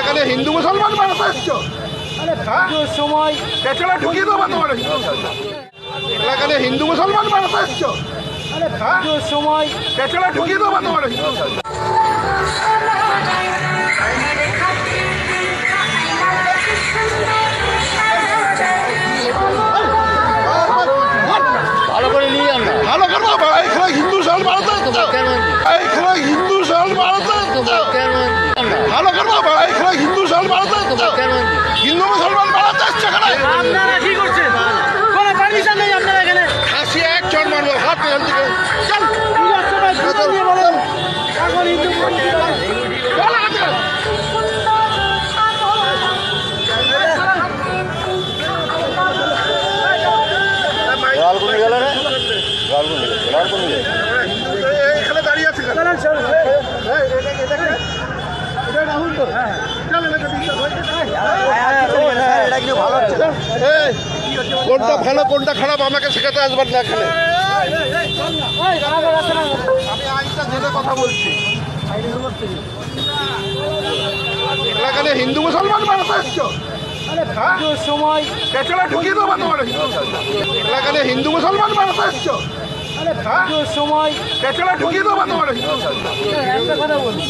এলাকাতে হিন্দু মুসলমান বাড়াতে এসছো সময় পেছনে ঢুকিয়ে দেবো তোমার এলাকাতে হিন্দু মুসলমান বাড়াতে এসছো সময় পেছনে ঢুকিয়ে দেবো তোমার ভালো করে নিয়ে আমরা ভালো করবো এখানে হিন্দু সাল বাড়াতে এখানে হিন্দু সাল বাড়াতে ভালো করবো এখানে হিন্দু সাল বাড়াতে হিন্দু মুসলমান বাড়াতে আসছে আপনারা কি করছেন? কোনো পারমিশন নেই আপনারা এখানে। আসি এক জন মানবো হাত এখান থেকে চল বলেন এখন হিন্দু এখানে দাঁড়িয়ে আছে কোনটা ভালো কোনটা খারাপ আমাকে শেখাতে আসবেন না এখানে আমি আইনটা জেনে কথা বলছি এলাকাতে হিন্দু মুসলমান বাড়াতে এসছো সময় পেছনে ঢুকিয়ে দেবো তোমার এলাকাতে হিন্দু মুসলমান বাড়াতে এসছো সময় পেছনে ঢুকিয়ে দেবো তোমার একটা কথা বলি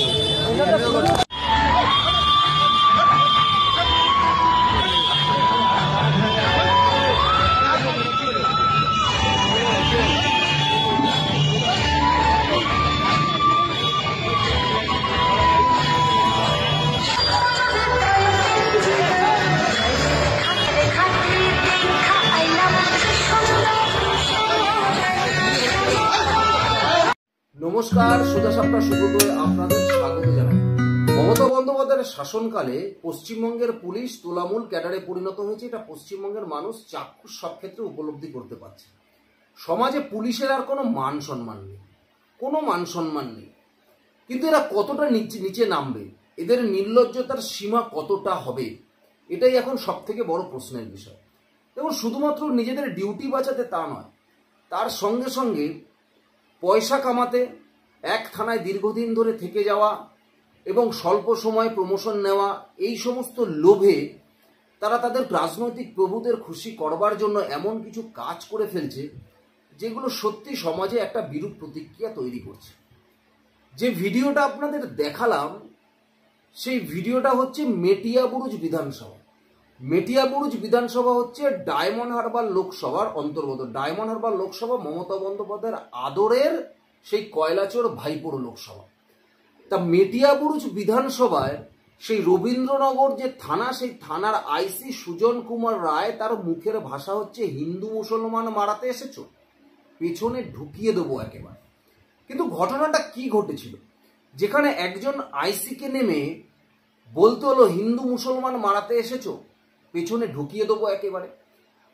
নমস্কার, সুধা সাপ্তাহ সুব্রতয়ে আপনাদের স্বাগত জানাই। মমতা বন্দ্যোপাধ্যায়ের শাসনকালে পশ্চিমবঙ্গের পুলিশ তোলামূল ক্যাডারে পরিণত হয়েছে। এটা পশ্চিমবঙ্গের মানুষ চাক্ষুষ সব ক্ষেত্রে উপলব্ধি করতে পারছে। সমাজে পুলিশের আর কোনো মান সম্মান নেই, কোনো মান সম্মান নেই। কিন্তু এরা কতটা নিচে নামবে, এদের নির্লজ্জতার সীমা কতটা হবে, এটাই এখন সব থেকে বড় প্রশ্নের বিষয়। এবং শুধুমাত্র নিজেদের ডিউটি বাঁচাতে তা নয়, তার সঙ্গে সঙ্গে পয়সা কামাতে, এক থানায় দীর্ঘদিন ধরে থেকে যাওয়া এবং স্বল্প সময়ে প্রমোশন নেওয়া, এই সমস্ত লোভে তারা তাদের রাজনৈতিক প্রভুদের খুশি করবার জন্য এমন কিছু কাজ করে ফেলছে যেগুলো সত্যি সমাজে একটা বিরূপ প্রতিক্রিয়া তৈরি করছে। যে ভিডিওটা আপনাদের দেখালাম সেই ভিডিওটা হচ্ছে মেটিয়াবুরুজ বিধানসভা। মেটিয়াবুরুজ বিধানসভা হচ্ছে ডায়মন্ড হারবার লোকসভার অন্তর্গত। ডায়মন্ড হারবার লোকসভা মমতা বন্দ্যোপাধ্যায়ের আদরের সেই কয়লাচর ভাইপোর লোকসভা। তা মেটিয়াবুরুজ বিধানসভায় সেই রবীন্দ্রনগর যে থানা, সেই থানার আইসি সুজন কুমার রায়, তার মুখের ভাষা হচ্ছে হিন্দু মুসলমান মারাতে এসেছো, পেছনে ঢুকিয়ে দেবো একেবারে। কিন্তু ঘটনাটা কি ঘটেছিল, যেখানে একজন আইসিকে নেমে বলতে হলো হিন্দু মুসলমান মারাতে এসেছো, পেছনে ঢুকিয়ে দেবো একেবারে।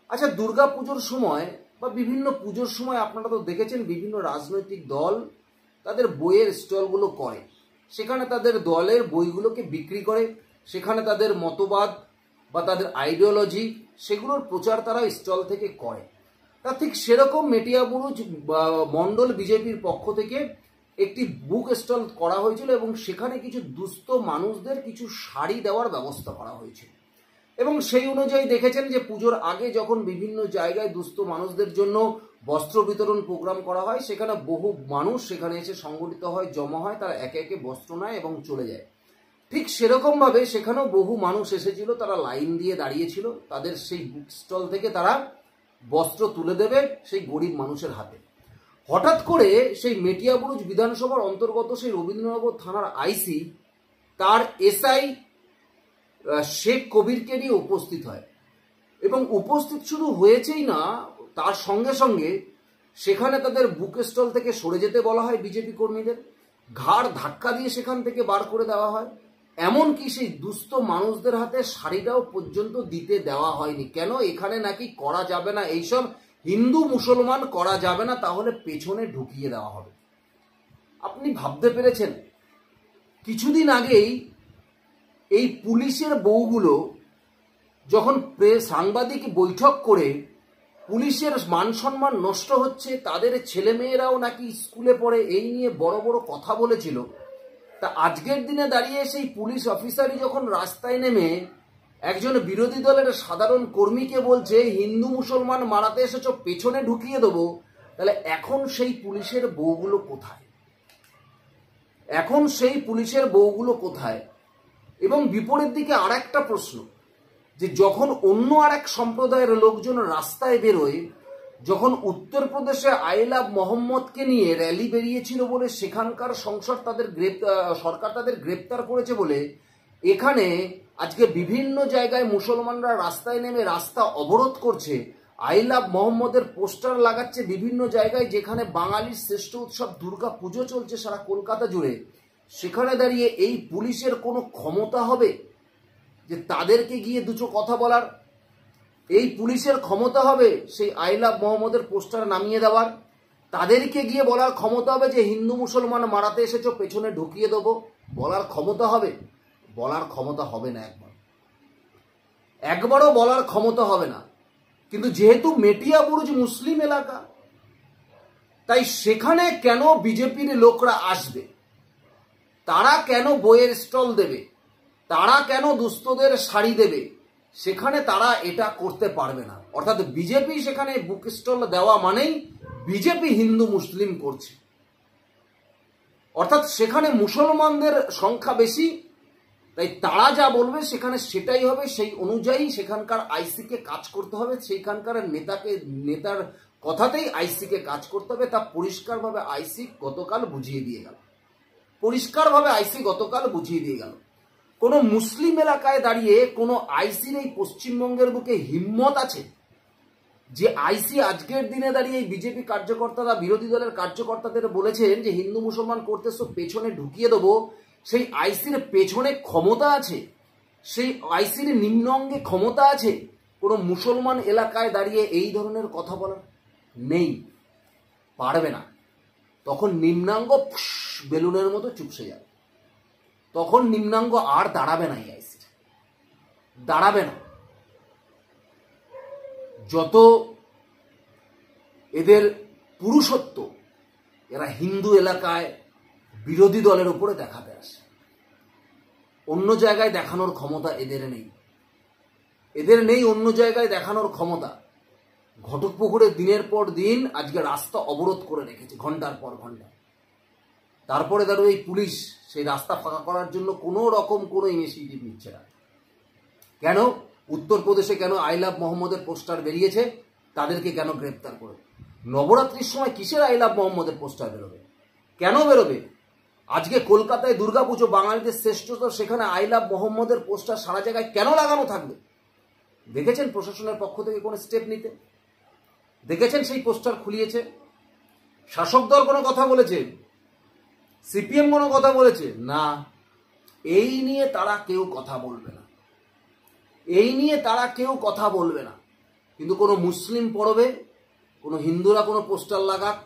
আচ্ছা, দুর্গা পুজোর সময় বা বিভিন্ন পুজোর সময় আপনারা তো দেখেছেন বিভিন্ন রাজনৈতিক দল তাদের বইয়ের স্টলগুলো করে, সেখানে তাদের দলের বইগুলোকে বিক্রি করে, সেখানে তাদের মতবাদ বা তাদের আইডিওলজি সেগুলোর প্রচার তারা স্টল থেকে করে। তা ঠিক সেরকম মেটিয়াবুরুজ মন্ডল বিজেপির পক্ষ থেকে একটি বুক স্টল করা হয়েছিল এবং সেখানে কিছু দুস্থ মানুষদের কিছু শাড়ি দেওয়ার ব্যবস্থা করা হয়েছিল। এবং সেই অনুযায়ী দেখেছেন যে পুজোর আগে যখন বিভিন্ন জায়গায় দুস্থ মানুষদের জন্য বস্ত্র বিতরণ প্রোগ্রাম করা হয়, সেখানে বহু মানুষ সেখানে এসে সংগঠিত হয়, জমা হয়, তারা একে একে বস্ত্র নেয় এবং চলে যায়। ঠিক সেরকমভাবে সেখানেও বহু মানুষ এসেছিল, তারা লাইন দিয়ে দাঁড়িয়েছিল, তাদের সেই বুক স্টল থেকে তারা বস্ত্র তুলে দেবে সেই গরিব মানুষের হাতে। হঠাৎ করে সেই মেটিয়াবুরুজ বিধানসভার অন্তর্গত সেই রবীন্দ্রনগর থানার আইসি তার এসআই শেখ কবিরকে নিয়ে উপস্থিত হয় এবং উপস্থিত শুধু হয়েছেই না, তার সঙ্গে সঙ্গে সেখানে তাদের বুক স্টল থেকে সরে যেতে বলা হয় বিজেপি কর্মীদের, ঘাড় ধাক্কা দিয়ে সেখান থেকে বার করে দেওয়া হয়। এমনকি সেই দুস্থ মানুষদের হাতে শাড়িটাও পর্যন্ত দিতে দেওয়া হয়নি। কেন? এখানে নাকি করা যাবে না, এইসব হিন্দু মুসলমান করা যাবে না, তাহলে পেছনে ঢুকিয়ে দেওয়া হবে। আপনি ভাবতে পেরেছেন? কিছুদিন আগেই এই পুলিশের বউগুলো যখন সাংবাদিক বৈঠক করে পুলিশের মান সম্মান নষ্ট হচ্ছে, তাদের ছেলেমেয়েরাও নাকি স্কুলে পড়ে, এই নিয়ে বড় বড় কথা বলেছিল, তা আজকের দিনে দাঁড়িয়ে সেই পুলিশ অফিসারই যখন রাস্তায় নেমে একজন বিরোধী দলের সাধারণ কর্মীকে বলছে হিন্দু মুসলমান মারাতে এসেছ, পেছনে ঢুকিয়ে দেবো, তাহলে এখন সেই পুলিশের বউগুলো কোথায়? এখন সেই পুলিশের বউগুলো কোথায়? এবং বিপরীত দিকে আর একটা প্রশ্ন, যে যখন অন্য আর এক সম্প্রদায়ের লোকজন রাস্তায় বেরোয়, যখন উত্তরপ্রদেশে আই লাভ মোহাম্মদকে নিয়ে র্যালি বেরিয়েছিল বলে সেখানকার সরকার তাদের গ্রেপ্তার করেছে বলে এখানে আজকে বিভিন্ন জায়গায় মুসলমানরা রাস্তায় নেমে রাস্তা অবরোধ করছে, আই লাভ মোহাম্মদের পোস্টার লাগাচ্ছে বিভিন্ন জায়গায়, যেখানে বাঙালির শ্রেষ্ঠ উৎসব দুর্গা পুজো চলছে সারা কলকাতা জুড়ে, সেখানে দাঁড়িয়ে এই পুলিশের কোনো ক্ষমতা হবে যে তাদেরকে গিয়ে দুটো কথা বলার? এই পুলিশের ক্ষমতা হবে সেই আই লাভ মোহাম্মদের পোস্টার নামিয়ে দেওয়ার? তাদেরকে গিয়ে বলার ক্ষমতা হবে যে হিন্দু মুসলমান মারাতে এসেছো, পেছনে ঢুকিয়ে দেবো? বলার ক্ষমতা হবে? বলার ক্ষমতা হবে না, একবারও বলার ক্ষমতা হবে না। কিন্তু যেহেতু মেটিয়া বুরুজ মুসলিম এলাকা, তাই সেখানে কেন বিজেপির লোকরা আসবে? তারা কেন বইয়ের স্টল দেবে? তারা কেন দুস্থদের শাড়ি দেবে? সেখানে তারা এটা করতে পারবে না। অর্থাৎ বিজেপি সেখানে বুক স্টল দেওয়া মানেই বিজেপি হিন্দু মুসলিম করছে, অর্থাৎ সেখানে মুসলমানদের সংখ্যা বেশি, তাই তারা যা বলবে সেখানে সেটাই হবে, সেই অনুযায়ী সেখানকার আইসিকে কাজ করতে হবে, সেইখানকার নেতার কথাতেই আইসিকে কাজ করতে হবে। তা পরিষ্কারভাবে আইসি গতকাল বুঝিয়ে দিয়ে গেল, কোনো মুসলিম এলাকায় দাঁড়িয়ে কোনো আইসির এই পশ্চিমবঙ্গের বুকে হিম্মত আছে যে আইসি আজকের দিনে দাঁড়িয়ে এই বিজেপি কার্যকর্তারা, বিরোধী দলের কার্যকর্তাদের বলেছেন যে হিন্দু মুসলমান করতেছো, পেছনে ঢুকিয়ে দেবো? সেই আইসির পেছনে ক্ষমতা আছে, সেই আইসির নিম্ন অঙ্গে ক্ষমতা আছে কোনো মুসলমান এলাকায় দাঁড়িয়ে এই ধরনের কথা বলার? নেই, পারবে না। তখন নিম্নাঙ্গ বেলুনের মতো চুপসে যাবে, তখন নিম্নাঙ্গ আর দাঁড়াবে না, এই আইসি দাঁড়াবে না। যত এদের পুরুষত্ব, এরা হিন্দু এলাকায় বিরোধী দলের উপরে দেখাতে আসে, অন্য জায়গায় দেখানোর ক্ষমতা এদের নেই, অন্য জায়গায় দেখানোর ক্ষমতা। ঘটকপুকুরে দিনের পর দিন আজকে রাস্তা অবরোধ করে রেখেছে, ঘন্টার পর ঘন্টা। তারপরে দাঁড়িয়ে এই পুলিশ সেই রাস্তা ফাঁকা করার জন্য কোনো রকম কোনো ইনিশিয়েটিভ নিচ্ছে না। কেন? উত্তরপ্রদেশে কেন আই লাভ মোহাম্মদের পোস্টার বেরিয়েছে, তাদেরকে কেন গ্রেপ্তার করে? নবরাত্রির সময় কিসের আই লাভ মোহাম্মদের পোস্টার বেরোবে? কেন বেরোবে? আজকে কলকাতায় দুর্গাপুজো, বাঙালিদের শ্রেষ্ঠতা, সেখানে আই লাভ মোহাম্মদের পোস্টার সারা জায়গায় কেন লাগানো থাকবে? দেখেছেন প্রশাসনের পক্ষ থেকে কোনো স্টেপ নিতে? দেখেছেন সেই পোস্টার খুলিয়েছে? শাসক দল কোনো কথা বলেছে? সিপিএম কোনো কথা বলেছে? না। এই নিয়ে তারা কেউ কথা বলবে না, কিন্তু কোনো মুসলিম পড়বে, কোনো হিন্দুরা কোনো পোস্টার লাগাক,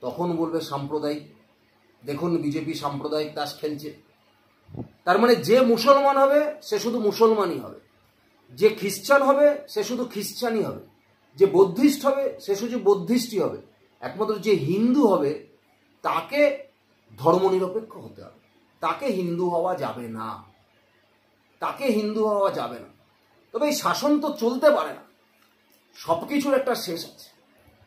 তখন বলবে সাম্প্রদায়িক। দেখুন বিজেপি সাম্প্রদায়িক তাস খেলছে। তার মানে যে মুসলমান হবে সে শুধু মুসলমানই হবে, যে খ্রিস্টান হবে সে শুধু খ্রিস্টানই হবে, যে বৌদ্ধিস্ট হবে সে শুধু বৌদ্ধিস্টই হবে। একমাত্র যে হিন্দু হবে তাকে ধর্মনিরপেক্ষ হতে হবে, তাকে হিন্দু হওয়া যাবে না। তবে এই শাসন তো চলতে পারে না, সবকিছুর একটা শেষ আছে।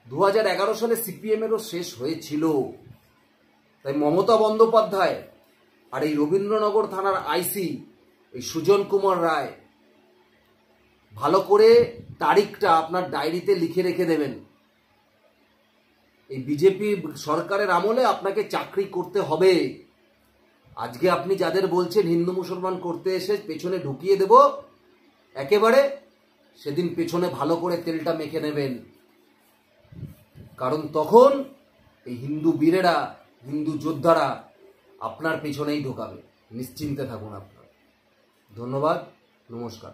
2011 সালে সিপিএমেরও শেষ হয়েছিল। তাই মমতা বন্দ্যোপাধ্যায় আর এই রবীন্দ্রনগর থানার আইসি এই সুজন কুমার রায় ভালো করে তারিখটা আপনার ডায়েরিতে লিখে রেখে দেবেন। এই বিজেপি সরকারের আমলে আপনাকে চাকরি করতে হবে। আজকে আপনি যাদের বলছেন হিন্দু মুসলমান করতে এসে পেছনে ঢুকিয়ে দেব, একেবারে সেদিন পেছনে ভালো করে তেলটা মেখে নেবেন, কারণ তখন এই হিন্দু বীরেরা, হিন্দু যোদ্ধারা আপনার পেছনেই ঢোকাবে। নিশ্চিন্তে থাকুন আপনার। ধন্যবাদ, নমস্কার।